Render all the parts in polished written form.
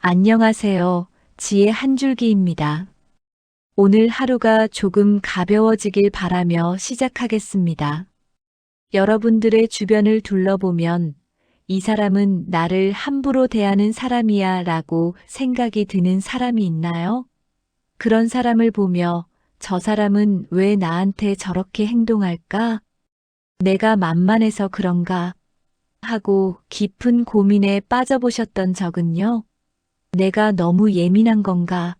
안녕하세요. 지혜 한 줄기입니다. 오늘 하루가 조금 가벼워지길 바라며 시작하겠습니다. 여러분들의 주변을 둘러보면 이 사람은 나를 함부로 대하는 사람이야 라고 생각이 드는 사람이 있나요? 그런 사람을 보며 저 사람은 왜 나한테 저렇게 행동할까? 내가 만만해서 그런가? 하고 깊은 고민에 빠져보셨던 적은요? 내가 너무 예민한 건가?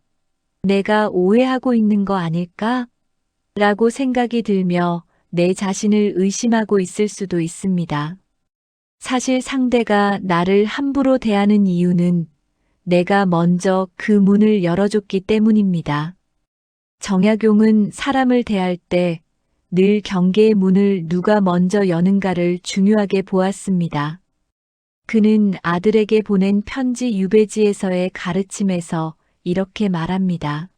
내가 오해하고 있는 거 아닐까? 라고 생각이 들며 내 자신을 의심하고 있을 수도 있습니다. 사실 상대가 나를 함부로 대하는 이유는 내가 먼저 그 문을 열어줬기 때문입니다. 정약용은 사람을 대할 때 늘 경계의 문을 누가 먼저 여는가를 중요하게 보았습니다. 그는 아들에게 보낸 편지 유배지에서의 가르침에서 이렇게 말합니다.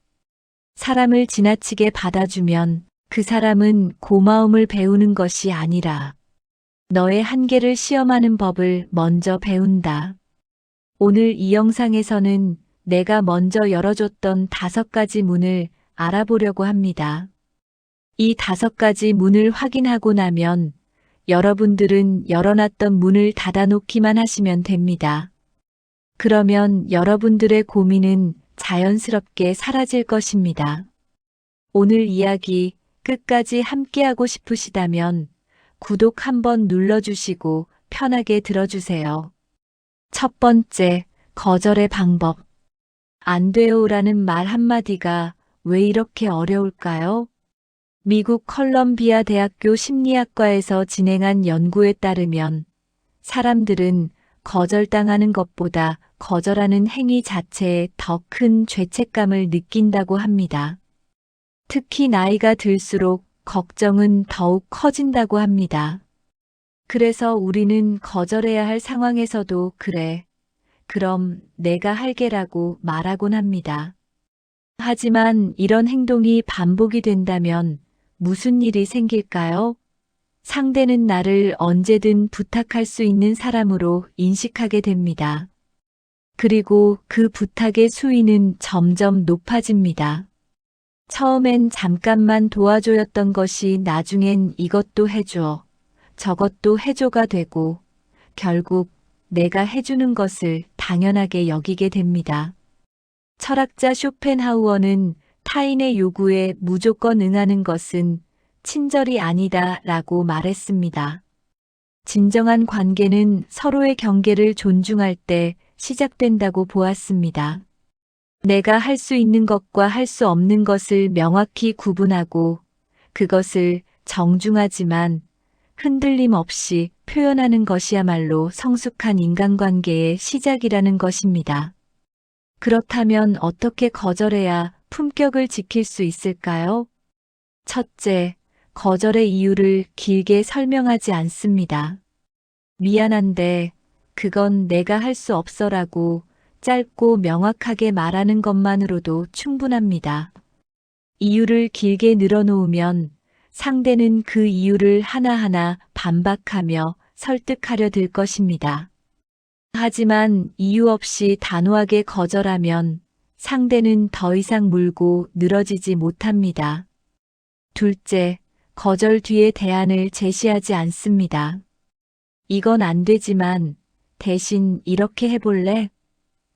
사람을 지나치게 받아주면 그 사람은 고마움을 배우는 것이 아니라 너의 한계를 시험하는 법을 먼저 배운다. 오늘 이 영상에서는 내가 먼저 열어줬던 5가지 문을 알아보려고 합니다. 이 5가지 문을 확인하고 나면 여러분들은 열어놨던 문을 닫아놓기만 하시면 됩니다. 그러면 여러분들의 고민은 자연스럽게 사라질 것입니다. 오늘 이야기 끝까지 함께하고 싶으시다면 구독 한번 눌러주시고 편하게 들어주세요. 첫 번째, 거절의 방법. 안 돼요라는 말 한마디가 왜 이렇게 어려울까요? 미국 컬럼비아 대학교 심리학과에서 진행한 연구에 따르면 사람들은 거절당하는 것보다 거절하는 행위 자체에 더 큰 죄책감을 느낀다고 합니다. 특히 나이가 들수록 걱정은 더욱 커진다고 합니다. 그래서 우리는 거절해야 할 상황에서도 그래, 그럼 내가 할게라고 말하곤 합니다. 하지만 이런 행동이 반복이 된다면 무슨 일이 생길까요? 상대는 나를 언제든 부탁할 수 있는 사람으로 인식하게 됩니다. 그리고 그 부탁의 수위는 점점 높아집니다. 처음엔 잠깐만 도와줘였던 것이 나중엔 이것도 해줘, 저것도 해줘가 되고 결국 내가 해주는 것을 당연하게 여기게 됩니다. 철학자 쇼펜하우어는 타인의 요구에 무조건 응하는 것은 친절이 아니다 라고 말했습니다. 진정한 관계는 서로의 경계를 존중할 때 시작된다고 보았습니다. 내가 할 수 있는 것과 할 수 없는 것을 명확히 구분하고 그것을 정중하지만 흔들림 없이 표현하는 것이야말로 성숙한 인간관계의 시작이라는 것입니다. 그렇다면 어떻게 거절해야 품격을 지킬 수 있을까요? 첫째, 거절의 이유를 길게 설명하지 않습니다. 미안한데 그건 내가 할 수 없어라고 짧고 명확하게 말하는 것만으로도 충분합니다. 이유를 길게 늘어놓으면 상대는 그 이유를 하나하나 반박하며 설득하려 들 것입니다. 하지만 이유 없이 단호하게 거절하면 상대는 더 이상 물고 늘어지지 못합니다. 둘째, 거절 뒤에 대안을 제시하지 않습니다. 이건 안 되지만 대신 이렇게 해볼래?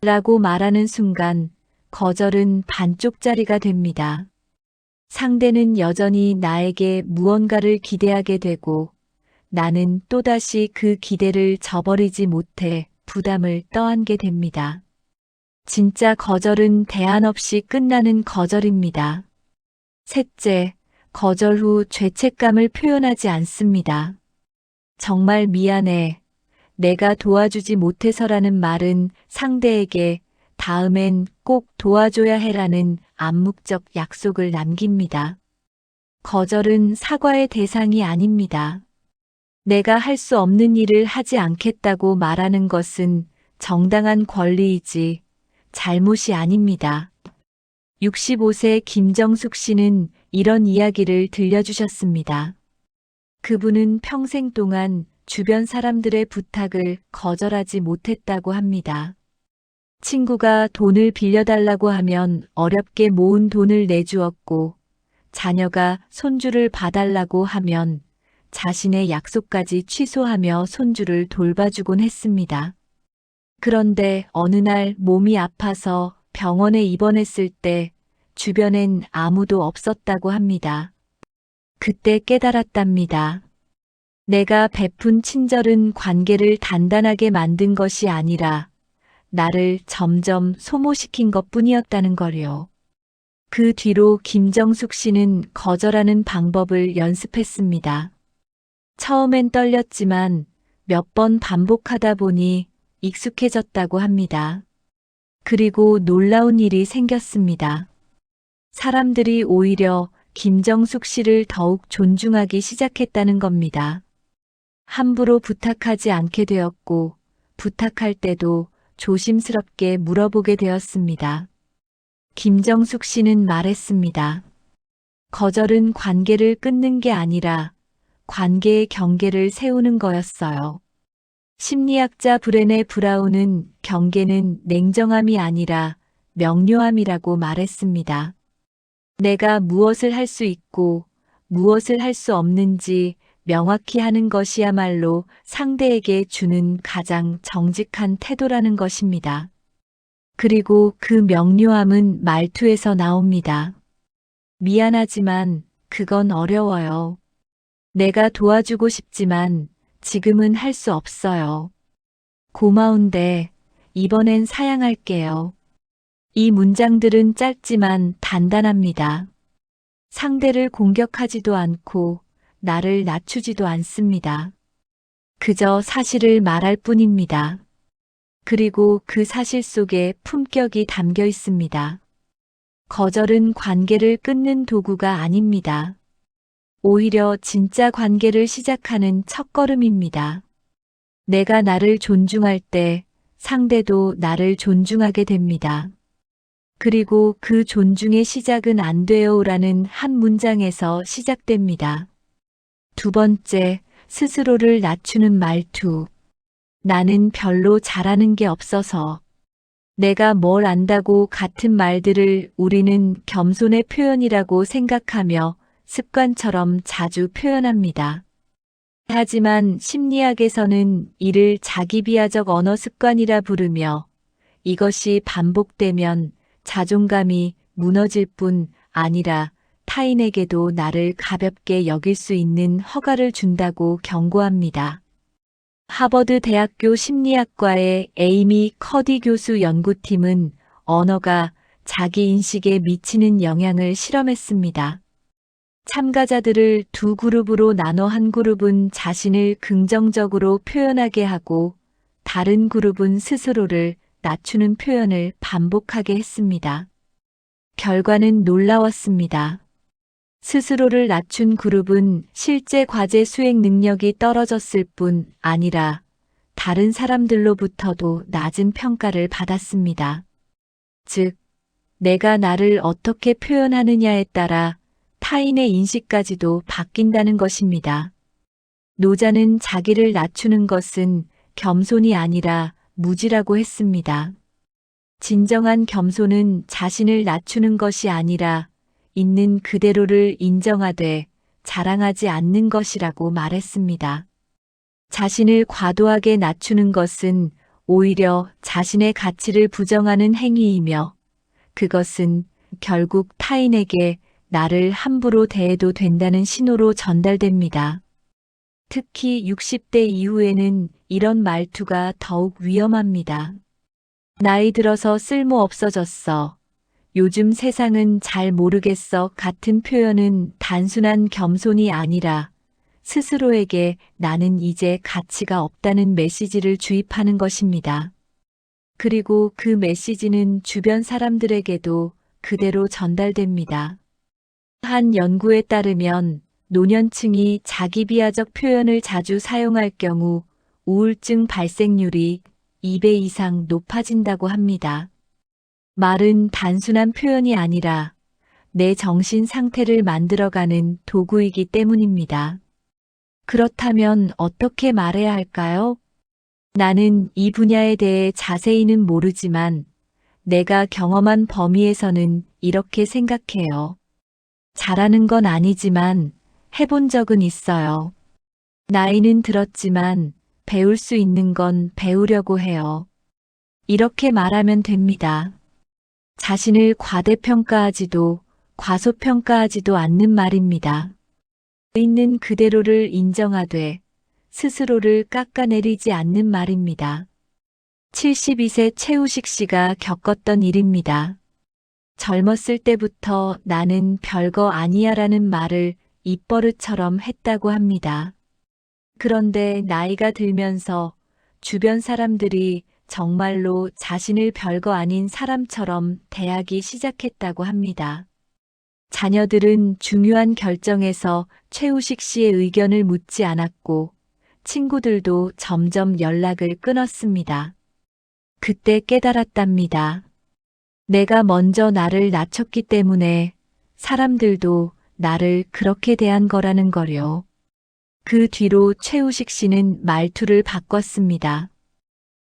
라고 말하는 순간 거절은 반쪽짜리가 됩니다. 상대는 여전히 나에게 무언가를 기대하게 되고 나는 또다시 그 기대를 저버리지 못해 부담을 떠안게 됩니다. 진짜 거절은 대안 없이 끝나는 거절입니다. 셋째, 거절 후 죄책감을 표현하지 않습니다. 정말 미안해. 내가 도와주지 못해서라는 말은 상대에게 다음엔 꼭 도와줘야 해라는 암묵적 약속을 남깁니다. 거절은 사과의 대상이 아닙니다. 내가 할 수 없는 일을 하지 않겠다고 말하는 것은 정당한 권리이지 잘못이 아닙니다. 65세 김정숙 씨는 이런 이야기를 들려주셨습니다. 그분은 평생 동안 주변 사람들의 부탁을 거절하지 못했다고 합니다. 친구가 돈을 빌려달라고 하면 어렵게 모은 돈을 내주었고, 자녀가 손주를 봐달라고 하면 자신의 약속까지 취소하며 손주를 돌봐주곤 했습니다. 그런데 어느 날 몸이 아파서 병원에 입원했을 때 주변엔 아무도 없었다고 합니다. 그때 깨달았답니다. 내가 베푼 친절은 관계를 단단하게 만든 것이 아니라 나를 점점 소모시킨 것 뿐이었다는 걸요. 그 뒤로 김정숙 씨는 거절하는 방법을 연습했습니다. 처음엔 떨렸지만 몇 번 반복하다 보니 익숙해졌다고 합니다. 그리고 놀라운 일이 생겼습니다. 사람들이 오히려 김정숙 씨를 더욱 존중하기 시작했다는 겁니다. 함부로 부탁하지 않게 되었고, 부탁할 때도 조심스럽게 물어보게 되었습니다. 김정숙 씨는 말했습니다. 거절은 관계를 끊는 게 아니라 관계의 경계를 세우는 거였어요. 심리학자 브레네 브라운은 경계는 냉정함이 아니라 명료함이라고 말했습니다. 내가 무엇을 할 수 있고 무엇을 할 수 없는지 명확히 하는 것이야말로 상대에게 주는 가장 정직한 태도라는 것입니다. 그리고 그 명료함은 말투에서 나옵니다. 미안하지만 그건 어려워요. 내가 도와주고 싶지만 지금은 할 수 없어요. 고마운데 이번엔 사양할게요. 이 문장들은 짧지만 단단합니다. 상대를 공격하지도 않고 나를 낮추지도 않습니다. 그저 사실을 말할 뿐입니다. 그리고 그 사실 속에 품격이 담겨 있습니다. 거절은 관계를 끊는 도구가 아닙니다. 오히려 진짜 관계를 시작하는 첫걸음입니다. 내가 나를 존중할 때 상대도 나를 존중하게 됩니다. 그리고 그 존중의 시작은 안 돼요라는 한 문장에서 시작됩니다. 두 번째, 스스로를 낮추는 말투. 나는 별로 잘하는 게 없어서. 내가 뭘 안다고 같은 말들을 우리는 겸손의 표현이라고 생각하며 습관처럼 자주 표현합니다. 하지만 심리학에서는 이를 자기비하적 언어 습관이라 부르며 이것이 반복되면 자존감이 무너질 뿐 아니라 타인에게도 나를 가볍게 여길 수 있는 허가를 준다고 경고합니다. 하버드 대학교 심리학과의 에이미 커디 교수 연구팀은 언어가 자기 인식에 미치는 영향을 실험했습니다. 참가자들을 두 그룹으로 나눠 한 그룹은 자신을 긍정적으로 표현하게 하고 다른 그룹은 스스로를 낮추는 표현을 반복하게 했습니다. 결과는 놀라웠습니다. 스스로를 낮춘 그룹은 실제 과제 수행 능력이 떨어졌을 뿐 아니라 다른 사람들로부터도 낮은 평가를 받았습니다. 즉, 내가 나를 어떻게 표현하느냐에 따라 타인의 인식까지도 바뀐다는 것입니다. 노자는 자기를 낮추는 것은 겸손이 아니라 무지라고 했습니다. 진정한 겸손은 자신을 낮추는 것이 아니라 있는 그대로를 인정하되 자랑하지 않는 것이라고 말했습니다. 자신을 과도하게 낮추는 것은 오히려 자신의 가치를 부정하는 행위이며 그것은 결국 타인에게 나를 함부로 대해도 된다는 신호로 전달됩니다. 특히 60대 이후에는 이런 말투가 더욱 위험합니다. 나이 들어서 쓸모 없어졌어. 요즘 세상은 잘 모르겠어 같은 표현은 단순한 겸손이 아니라 스스로에게 나는 이제 가치가 없다는 메시지를 주입하는 것입니다. 그리고 그 메시지는 주변 사람들에게도 그대로 전달됩니다. 한 연구에 따르면 노년층이 자기 비하적 표현을 자주 사용할 경우 우울증 발생률이 2배 이상 높아진다고 합니다. 말은 단순한 표현이 아니라 내 정신 상태를 만들어가는 도구이기 때문입니다. 그렇다면 어떻게 말해야 할까요? 나는 이 분야에 대해 자세히는 모르지만 내가 경험한 범위에서는 이렇게 생각해요. 잘하는 건 아니지만 해본 적은 있어요. 나이는 들었지만 배울 수 있는 건 배우려고 해요. 이렇게 말하면 됩니다. 자신을 과대평가하지도 과소평가하지도 않는 말입니다. 있는 그대로를 인정하되 스스로를 깎아내리지 않는 말입니다. 72세 최우식 씨가 겪었던 일입니다. 젊었을 때부터 나는 별거 아니야라는 말을 입버릇처럼 했다고 합니다. 그런데 나이가 들면서 주변 사람들이 정말로 자신을 별거 아닌 사람처럼 대하기 시작했다고 합니다. 자녀들은 중요한 결정에서 최우식 씨의 의견을 묻지 않았고 친구들도 점점 연락을 끊었습니다. 그때 깨달았답니다. 내가 먼저 나를 낮췄기 때문에 사람들도 나를 그렇게 대한 거라는 거요. 그 뒤로 최우식 씨는 말투를 바꿨습니다.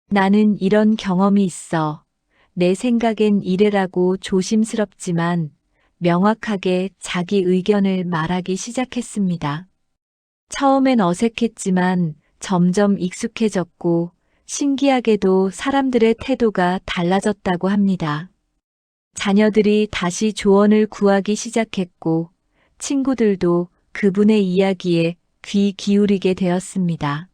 나는 이런 경험이 있어. 내 생각엔 이래라고 조심스럽지만 명확하게 자기 의견을 말하기 시작했습니다. 처음엔 어색했지만 점점 익숙해졌고 신기하게도 사람들의 태도가 달라졌다고 합니다. 자녀들이 다시 조언을 구하기 시작했고 친구들도 그분의 이야기에 귀 기울이게 되었습니다.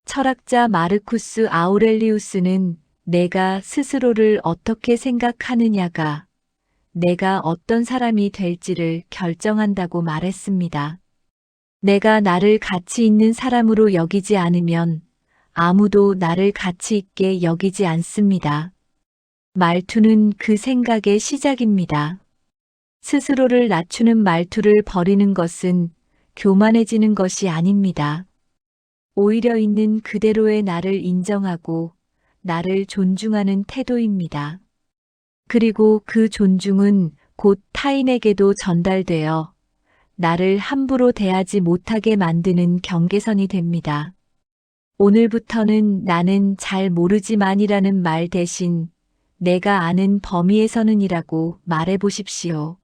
철학자 마르쿠스 아우렐리우스는 내가 스스로를 어떻게 생각하느냐가 내가 어떤 사람이 될지를 결정한다고 말했습니다. 내가 나를 가치 있는 사람으로 여기지 않으면 아무도 나를 가치 있게 여기지 않습니다. 말투는 그 생각의 시작입니다. 스스로를 낮추는 말투를 버리는 것은 교만해지는 것이 아닙니다. 오히려 있는 그대로의 나를 인정하고 나를 존중하는 태도입니다. 그리고 그 존중은 곧 타인에게도 전달되어 나를 함부로 대하지 못하게 만드는 경계선이 됩니다. 오늘부터는 나는 잘 모르지만이라는 말 대신 내가 아는 범위에서는이라고 말해 보십시오.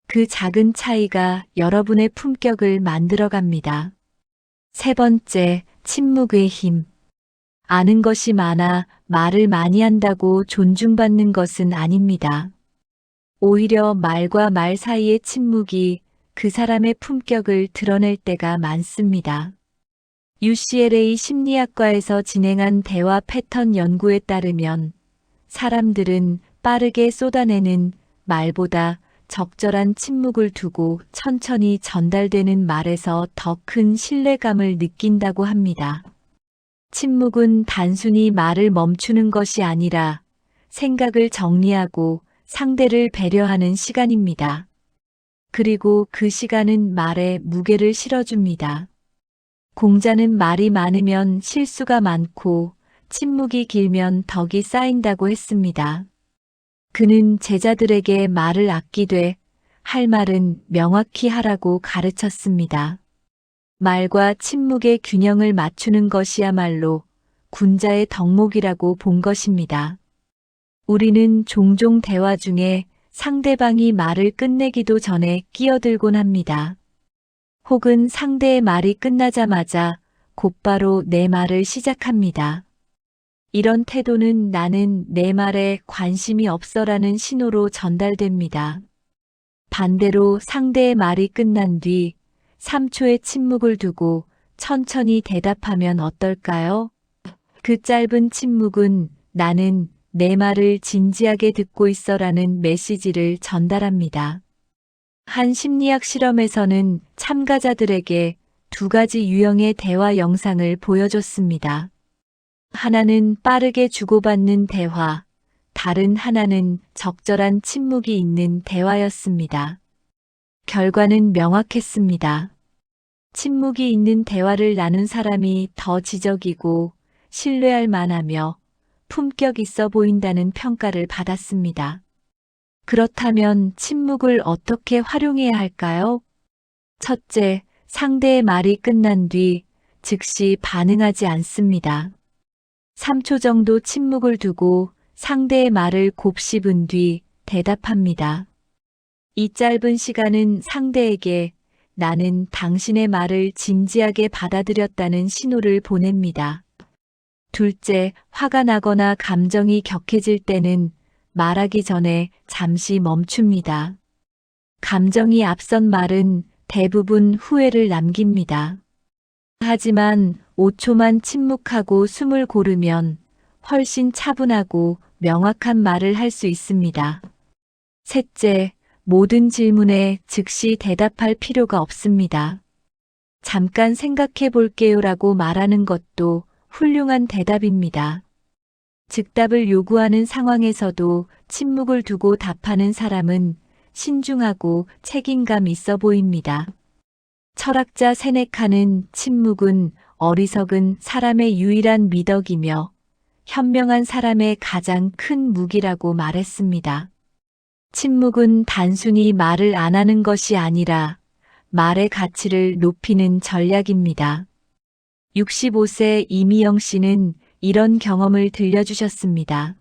그 작은 차이가 여러분의 품격을 만들어 갑니다. 세 번째, 침묵의 힘. 아는 것이 많아 말을 많이 한다고 존중받는 것은 아닙니다. 오히려 말과 말 사이의 침묵이 그 사람의 품격을 드러낼 때가 많습니다. UCLA 심리학과에서 진행한 대화 패턴 연구에 따르면 사람들은 빠르게 쏟아내는 말보다 적절한 침묵을 두고 천천히 전달되는 말에서 더 큰 신뢰감을 느낀다고 합니다. 침묵은 단순히 말을 멈추는 것이 아니라 생각을 정리하고 상대를 배려하는 시간입니다. 그리고 그 시간은 말에 무게를 실어줍니다. 공자는 말이 많으면 실수가 많고 침묵이 길면 덕이 쌓인다고 했습니다. 그는 제자들에게 말을 아끼되 할 말은 명확히 하라고 가르쳤습니다. 말과 침묵의 균형을 맞추는 것이야말로 군자의 덕목이라고 본 것입니다. 우리는 종종 대화 중에 상대방이 말을 끝내기도 전에 끼어들곤 합니다. 혹은 상대의 말이 끝나자마자 곧바로 내 말을 시작합니다. 이런 태도는 나는 내 말에 관심이 없어라는 신호로 전달됩니다. 반대로 상대의 말이 끝난 뒤 3초의 침묵을 두고 천천히 대답하면 어떨까요? 그 짧은 침묵은 나는 내 말을 진지하게 듣고 있어라는 메시지를 전달합니다. 한 심리학 실험에서는 참가자들에게 두 가지 유형의 대화 영상을 보여줬습니다. 하나는 빠르게 주고받는 대화, 다른 하나는 적절한 침묵이 있는 대화였습니다. 결과는 명확했습니다. 침묵이 있는 대화를 나눈 사람이 더 지적이고 신뢰할 만하며 품격 있어 보인다는 평가를 받았습니다. 그렇다면 침묵을 어떻게 활용해야 할까요? 첫째, 상대의 말이 끝난 뒤 즉시 반응하지 않습니다. 3초 정도 침묵을 두고 상대의 말을 곱씹은 뒤 대답합니다. 이 짧은 시간은 상대에게 나는 당신의 말을 진지하게 받아들였다는 신호를 보냅니다. 둘째, 화가 나거나 감정이 격해질 때는 말하기 전에 잠시 멈춥니다. 감정이 앞선 말은 대부분 후회를 남깁니다. 하지만 5초만 침묵하고 숨을 고르면 훨씬 차분하고 명확한 말을 할 수 있습니다. 셋째, 모든 질문에 즉시 대답할 필요가 없습니다. 잠깐 생각해 볼게요라고 말하는 것도 훌륭한 대답입니다. 즉답을 요구하는 상황에서도 침묵을 두고 답하는 사람은 신중하고 책임감 있어 보입니다. 철학자 세네카는 침묵은 어리석은 사람의 유일한 미덕이며 현명한 사람의 가장 큰 무기라고 말했습니다. 침묵은 단순히 말을 안 하는 것이 아니라 말의 가치를 높이는 전략입니다. 65세 이미영 씨는 이런 경험을 들려주셨습니다.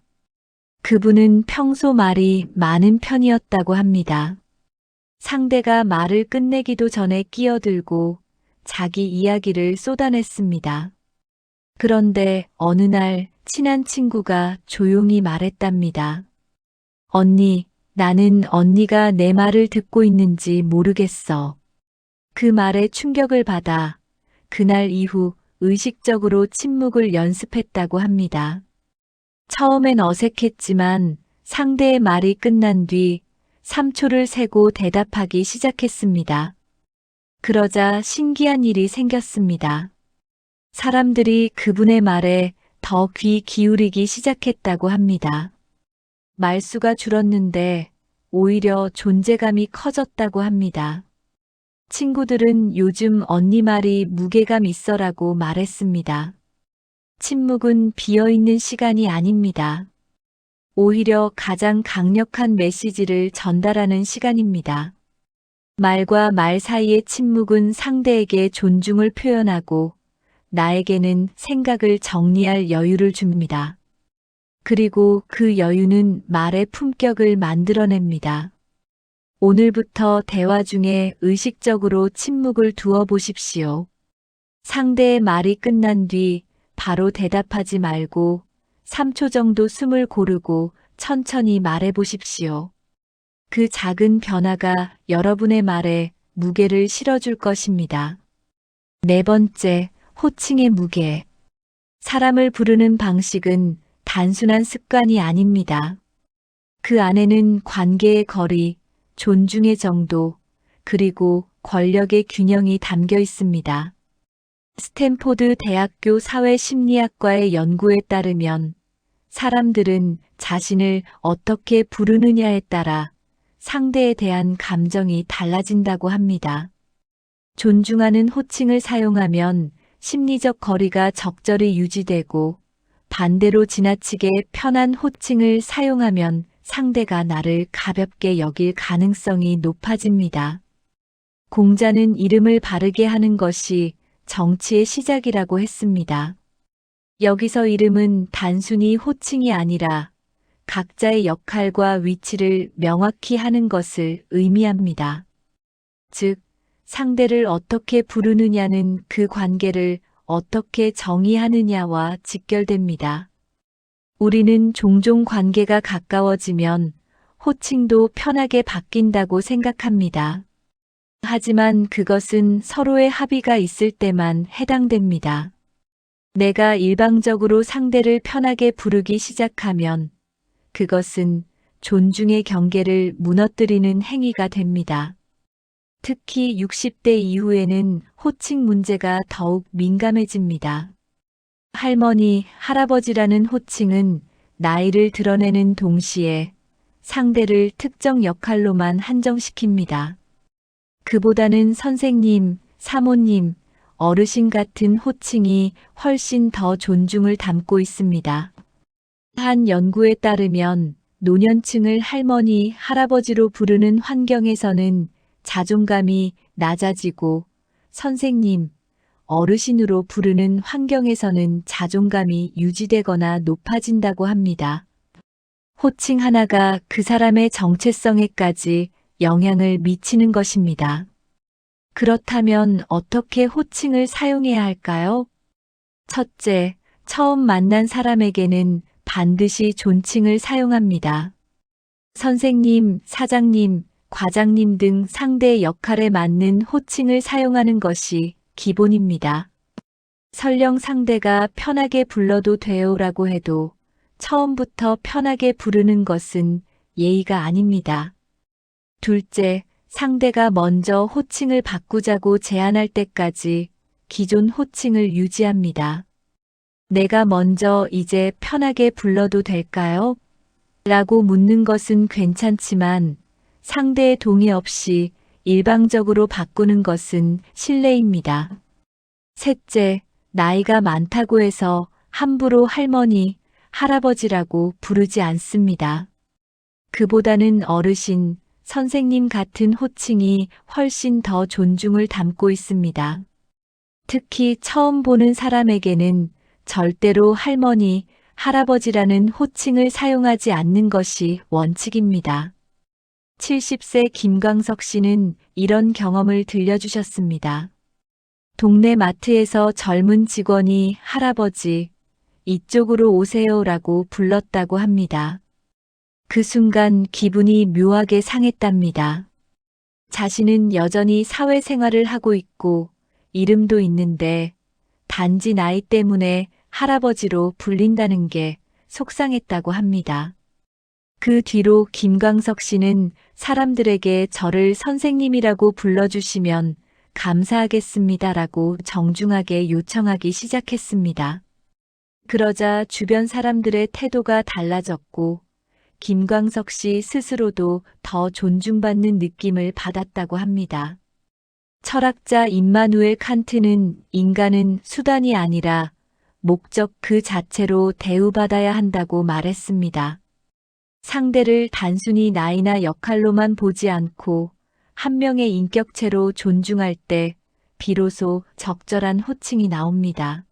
그분은 평소 말이 많은 편이었다고 합니다. 상대가 말을 끝내기도 전에 끼어들고 자기 이야기를 쏟아냈습니다. 그런데 어느 날 친한 친구가 조용히 말했답니다. 언니, 나는 언니가 내 말을 듣고 있는지 모르겠어. 그 말에 충격을 받아 그날 이후 의식적으로 침묵을 연습했다고 합니다. 처음엔 어색했지만 상대의 말이 끝난 뒤 3초를 세고 대답하기 시작했습니다. 그러자 신기한 일이 생겼습니다. 사람들이 그분의 말에 더 귀 기울이기 시작했다고 합니다. 말수가 줄었는데 오히려 존재감이 커졌다고 합니다. 친구들은 요즘 언니 말이 무게감 있어라고 말했습니다. 침묵은 비어있는 시간이 아닙니다. 오히려 가장 강력한 메시지를 전달하는 시간입니다. 말과 말 사이의 침묵은 상대에게 존중을 표현하고 나에게는 생각을 정리할 여유를 줍니다. 그리고 그 여유는 말의 품격을 만들어냅니다. 오늘부터 대화 중에 의식적으로 침묵을 두어 보십시오. 상대의 말이 끝난 뒤 바로 대답하지 말고 3초 정도 숨을 고르고 천천히 말해 보십시오. 그 작은 변화가 여러분의 말에 무게를 실어줄 것입니다. 네 번째, 호칭의 무게. 사람을 부르는 방식은 단순한 습관이 아닙니다. 그 안에는 관계의 거리, 존중의 정도, 그리고 권력의 균형이 담겨 있습니다. 스탠포드 대학교 사회심리학과의 연구에 따르면 사람들은 자신을 어떻게 부르느냐에 따라 상대에 대한 감정이 달라진다고 합니다. 존중하는 호칭을 사용하면 심리적 거리가 적절히 유지되고 반대로 지나치게 편한 호칭을 사용하면 상대가 나를 가볍게 여길 가능성이 높아집니다. 공자는 이름을 바르게 하는 것이 정치의 시작이라고 했습니다. 여기서 이름은 단순히 호칭이 아니라 각자의 역할과 위치를 명확히 하는 것을 의미합니다. 즉, 상대를 어떻게 부르느냐는 그 관계를 어떻게 정의하느냐와 직결됩니다. 우리는 종종 관계가 가까워지면 호칭도 편하게 바뀐다고 생각합니다. 하지만 그것은 서로의 합의가 있을 때만 해당됩니다. 내가 일방적으로 상대를 편하게 부르기 시작하면 그것은 존중의 경계를 무너뜨리는 행위가 됩니다. 특히 60대 이후에는 호칭 문제가 더욱 민감해집니다. 할머니, 할아버지라는 호칭은 나이를 드러내는 동시에 상대를 특정 역할로만 한정시킵니다. 그보다는 선생님, 사모님, 어르신 같은 호칭이 훨씬 더 존중을 담고 있습니다. 한 연구에 따르면 노년층을 할머니, 할아버지로 부르는 환경에서는 자존감이 낮아지고 선생님, 어르신으로 부르는 환경에서는 자존감이 유지되거나 높아진다고 합니다. 호칭 하나가 그 사람의 정체성에까지 영향을 미치는 것입니다. 그렇다면 어떻게 호칭을 사용해야 할까요? 첫째, 처음 만난 사람에게는 반드시 존칭을 사용합니다. 선생님, 사장님, 과장님 등 상대의 역할에 맞는 호칭을 사용하는 것이 기본입니다. 설령 상대가 편하게 불러도 돼요라고 해도 처음부터 편하게 부르는 것은 예의가 아닙니다. 둘째, 상대가 먼저 호칭을 바꾸자고 제안할 때까지 기존 호칭을 유지합니다. 내가 먼저 이제 편하게 불러도 될까요? 라고 묻는 것은 괜찮지만 상대의 동의 없이 일방적으로 바꾸는 것은 실례입니다. 셋째, 나이가 많다고 해서 함부로 할머니, 할아버지라고 부르지 않습니다. 그보다는 어르신, 선생님 같은 호칭이 훨씬 더 존중을 담고 있습니다. 특히 처음 보는 사람에게는 절대로 할머니, 할아버지라는 호칭을 사용하지 않는 것이 원칙입니다. 70세 김광석 씨는 이런 경험을 들려주셨습니다. 동네 마트에서 젊은 직원이 할아버지, 이쪽으로 오세요라고 불렀다고 합니다. 그 순간 기분이 묘하게 상했답니다. 자신은 여전히 사회생활을 하고 있고 이름도 있는데 단지 나이 때문에 할아버지로 불린다는 게 속상했다고 합니다. 그 뒤로 김광석 씨는 사람들에게 저를 선생님이라고 불러주시면 감사하겠습니다라고 정중하게 요청하기 시작했습니다. 그러자 주변 사람들의 태도가 달라졌고 김광석 씨 스스로도 더 존중받는 느낌을 받았다고 합니다. 철학자 임마누엘 칸트는 인간은 수단이 아니라 목적 그 자체로 대우받아야 한다고 말했습니다. 상대를 단순히 나이나 역할로만 보지 않고 한 명의 인격체로 존중할 때 비로소 적절한 호칭이 나옵니다.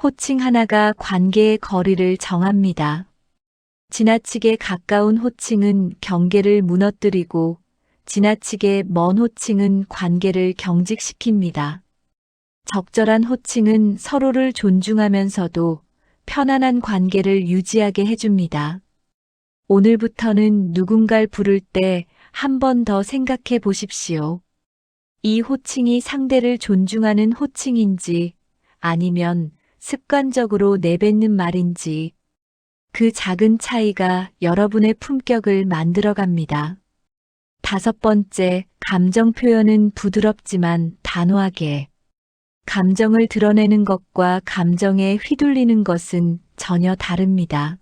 호칭 하나가 관계의 거리를 정합니다. 지나치게 가까운 호칭은 경계를 무너뜨리고 지나치게 먼 호칭은 관계를 경직시킵니다. 적절한 호칭은 서로를 존중하면서도 편안한 관계를 유지하게 해줍니다. 오늘부터는 누군가를 부를 때 한 번 더 생각해 보십시오. 이 호칭이 상대를 존중하는 호칭인지 아니면 습관적으로 내뱉는 말인지 그 작은 차이가 여러분의 품격을 만들어갑니다. 다섯 번째, 감정 표현은 부드럽지만 단호하게. 감정을 드러내는 것과 감정에 휘둘리는 것은 전혀 다릅니다.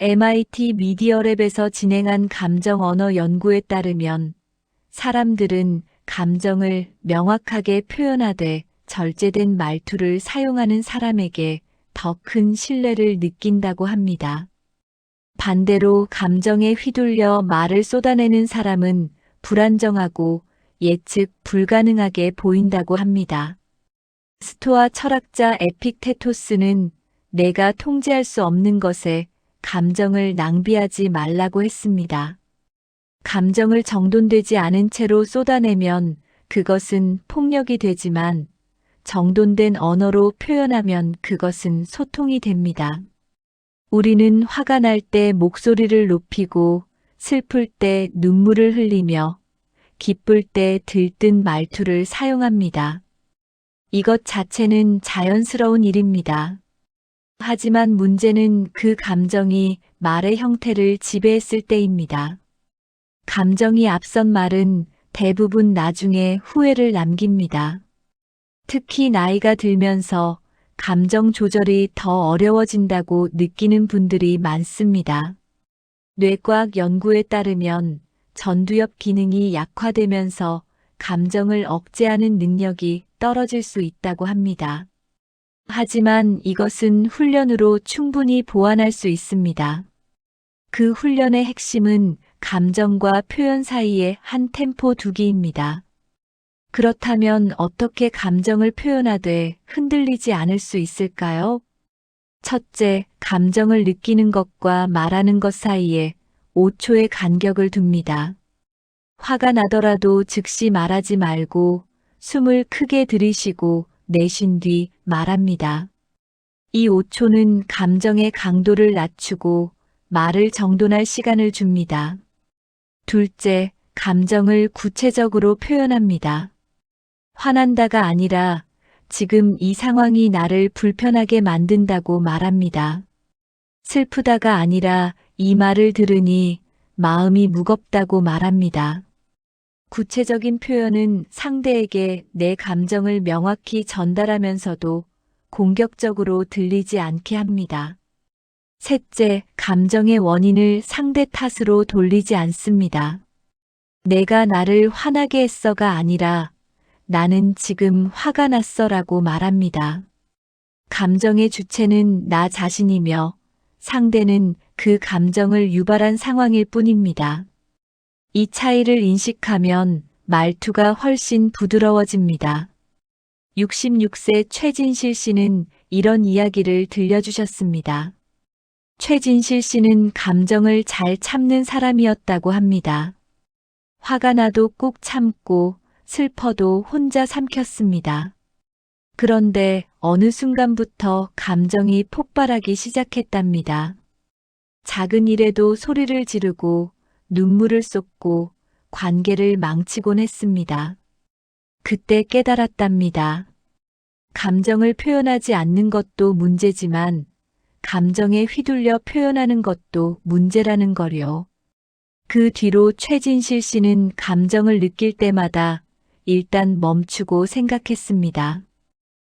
MIT 미디어랩에서 진행한 감정 언어 연구에 따르면 사람들은 감정을 명확하게 표현하되 절제된 말투를 사용하는 사람에게 더 큰 신뢰를 느낀다고 합니다. 반대로 감정에 휘둘려 말을 쏟아내는 사람은 불안정하고 예측 불가능하게 보인다고 합니다. 스토아 철학자 에픽테토스는 내가 통제할 수 없는 것에 감정을 낭비하지 말라고 했습니다. 감정을 정돈되지 않은 채로 쏟아내면 그것은 폭력이 되지만 정돈된 언어로 표현하면 그것은 소통이 됩니다. 우리는 화가 날 때 목소리를 높이고 슬플 때 눈물을 흘리며 기쁠 때 들뜬 말투를 사용합니다. 이것 자체는 자연스러운 일입니다. 하지만 문제는 그 감정이 말의 형태를 지배했을 때입니다. 감정이 앞선 말은 대부분 나중에 후회를 남깁니다. 특히 나이가 들면서 감정 조절이 더 어려워진다고 느끼는 분들이 많습니다. 뇌과학 연구에 따르면 전두엽 기능이 약화되면서 감정을 억제하는 능력이 떨어질 수 있다고 합니다. 하지만 이것은 훈련으로 충분히 보완할 수 있습니다. 그 훈련의 핵심은 감정과 표현 사이의 한 템포 두기입니다. 그렇다면 어떻게 감정을 표현하되 흔들리지 않을 수 있을까요? 첫째, 감정을 느끼는 것과 말하는 것 사이에 5초의 간격을 둡니다. 화가 나더라도 즉시 말하지 말고 숨을 크게 들이쉬고 내쉰 뒤 말합니다. 이 5초는 감정의 강도를 낮추고 말을 정돈할 시간을 줍니다. 둘째, 감정을 구체적으로 표현합니다. 화난다가 아니라 지금 이 상황이 나를 불편하게 만든다고 말합니다. 슬프다가 아니라 이 말을 들으니 마음이 무겁다고 말합니다. 구체적인 표현은 상대에게 내 감정을 명확히 전달하면서도 공격적으로 들리지 않게 합니다. 셋째, 감정의 원인을 상대 탓으로 돌리지 않습니다. 내가 나를 화나게 했어가 아니라 나는 지금 화가 났어라고 말합니다. 감정의 주체는 나 자신이며 상대는 그 감정을 유발한 상황일 뿐입니다. 이 차이를 인식하면 말투가 훨씬 부드러워집니다. 66세 최진실 씨는 이런 이야기를 들려주셨습니다. 최진실 씨는 감정을 잘 참는 사람이었다고 합니다. 화가 나도 꾹 참고 슬퍼도 혼자 삼켰습니다. 그런데 어느 순간부터 감정이 폭발하기 시작했답니다. 작은 일에도 소리를 지르고 눈물을 쏟고 관계를 망치곤 했습니다. 그때 깨달았답니다. 감정을 표현하지 않는 것도 문제지만 감정에 휘둘려 표현하는 것도 문제라는 거요. 그 뒤로 최진실 씨는 감정을 느낄 때마다 일단 멈추고 생각했습니다.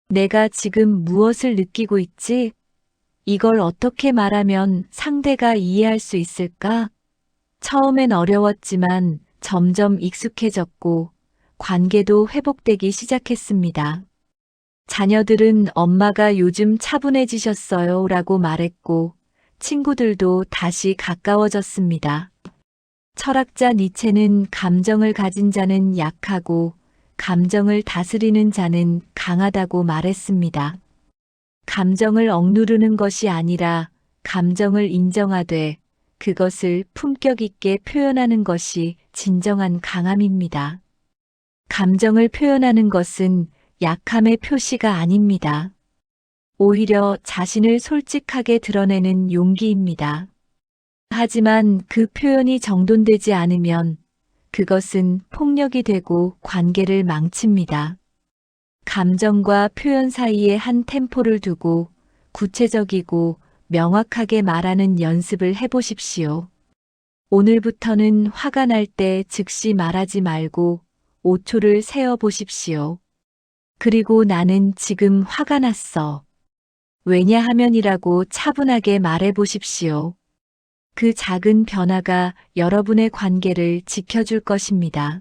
내가 지금 무엇을 느끼고 있지? 이걸 어떻게 말하면 상대가 이해할 수 있을까? 처음엔 어려웠지만 점점 익숙해졌고 관계도 회복되기 시작했습니다. 자녀들은 엄마가 요즘 차분해지셨어요 라고 말했고 친구들도 다시 가까워졌습니다. 철학자 니체는 감정을 가진 자는 약하고 감정을 다스리는 자는 강하다고 말했습니다. 감정을 억누르는 것이 아니라 감정을 인정하되 그것을 품격 있게 표현하는 것이 진정한 강함입니다. 감정을 표현하는 것은 약함의 표시가 아닙니다. 오히려 자신을 솔직하게 드러내는 용기입니다. 하지만 그 표현이 정돈되지 않으면 그것은 폭력이 되고 관계를 망칩니다. 감정과 표현 사이에 한 템포를 두고 구체적이고 명확하게 말하는 연습을 해보십시오. 오늘부터는 화가 날 때 즉시 말하지 말고 5초를 세어보십시오. 그리고 나는 지금 화가 났어. 왜냐하면이라고 차분하게 말해보십시오. 그 작은 변화가 여러분의 관계를 지켜줄 것입니다.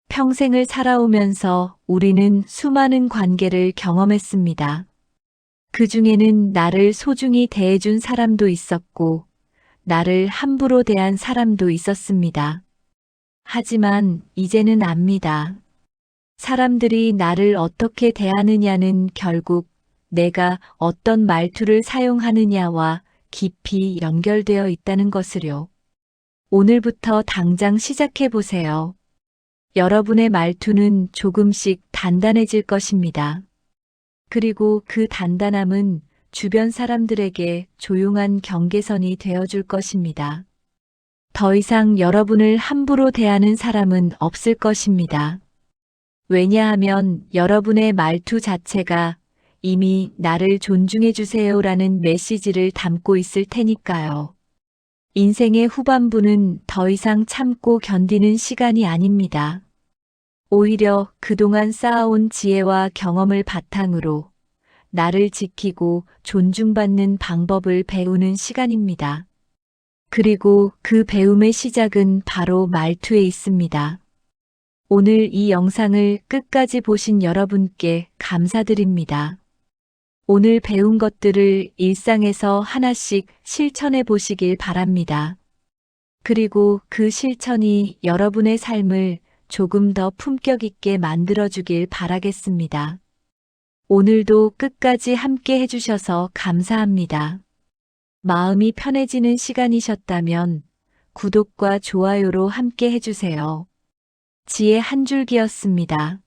평생을 살아오면서 우리는 수많은 관계를 경험했습니다. 그 중에는 나를 소중히 대해준 사람도 있었고, 나를 함부로 대한 사람도 있었습니다. 하지만 이제는 압니다. 사람들이 나를 어떻게 대하느냐는 결국 내가 어떤 말투를 사용하느냐와 깊이 연결되어 있다는 것을요. 오늘부터 당장 시작해 보세요. 여러분의 말투는 조금씩 단단해질 것입니다. 그리고 그 단단함은 주변 사람들에게 조용한 경계선이 되어줄 것입니다. 더 이상 여러분을 함부로 대하는 사람은 없을 것입니다. 왜냐하면 여러분의 말투 자체가 이미 나를 존중해 주세요라는 메시지를 담고 있을 테니까요. 인생의 후반부는 더 이상 참고 견디는 시간이 아닙니다. 오히려 그동안 쌓아온 지혜와 경험을 바탕으로 나를 지키고 존중받는 방법을 배우는 시간입니다. 그리고 그 배움의 시작은 바로 말투에 있습니다. 오늘 이 영상을 끝까지 보신 여러분께 감사드립니다. 오늘 배운 것들을 일상에서 하나씩 실천해 보시길 바랍니다. 그리고 그 실천이 여러분의 삶을 조금 더 품격 있게 만들어주길 바라겠습니다. 오늘도 끝까지 함께 해주셔서 감사합니다. 마음이 편해지는 시간이셨다면 구독과 좋아요로 함께 해주세요. 지혜 한 줄기였습니다.